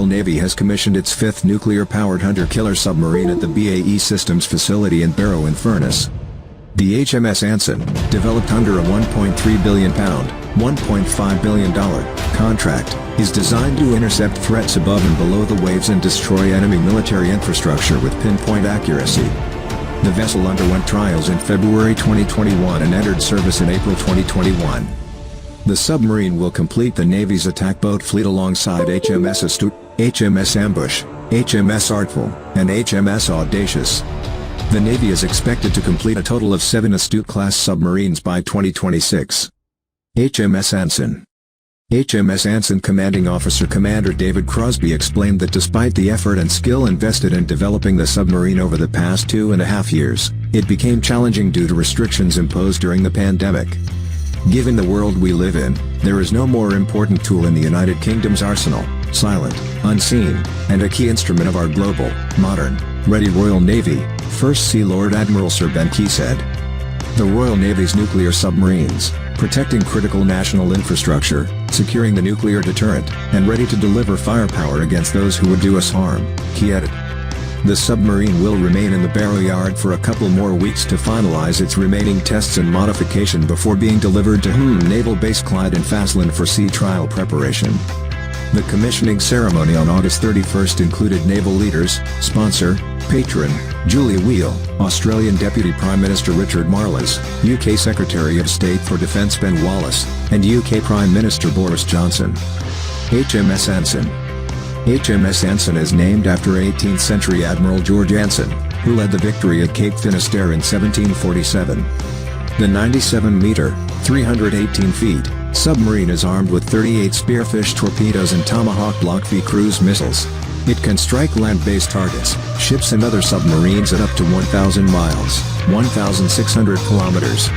Royal Navy has commissioned its fifth nuclear-powered hunter-killer submarine at the BAE Systems facility in Barrow-in-Furness. The HMS Anson, developed under a £1.3 billion, $1.5 billion contract, is designed to intercept threats above and below the waves and destroy enemy military infrastructure with pinpoint accuracy. The vessel underwent trials in February 2021 and entered service in April 2021. The submarine will complete the Navy's attack boat fleet alongside HMS Astute, HMS Ambush, HMS Artful, and HMS Audacious. The Navy is expected to complete a total of 7 Astute-class submarines by 2026. HMS Anson. HMS Anson Commanding Officer Commander David Crosby explained that despite the effort and skill invested in developing the submarine over the past 2.5 years, it became challenging due to restrictions imposed during the pandemic. Given the world we live in, there is no more important tool in the United Kingdom's arsenal, silent, unseen, and a key instrument of our global, modern, ready Royal Navy, First Sea Lord Admiral Sir Ben Key said. The Royal Navy's nuclear submarines, protecting critical national infrastructure, securing the nuclear deterrent, and ready to deliver firepower against those who would do us harm, Key added. The submarine will remain in the Barrow Yard for a couple more weeks to finalize its remaining tests and modification before being delivered to Naval Base Clyde and Faslane for sea trial preparation. The commissioning ceremony on August 31st included naval leaders, sponsor, patron, Julia Wheel, Australian Deputy Prime Minister Richard Marles, UK Secretary of State for Defence Ben Wallace, and UK Prime Minister Boris Johnson. HMS Anson. HMS Anson is named after 18th century Admiral George Anson, who led the victory at Cape Finisterre in 1747. The 97-meter, 318 feet, submarine is armed with 38 Spearfish torpedoes and Tomahawk Block V cruise missiles. It can strike land-based targets, ships and other submarines at up to 1,000 miles, 1,600 kilometers.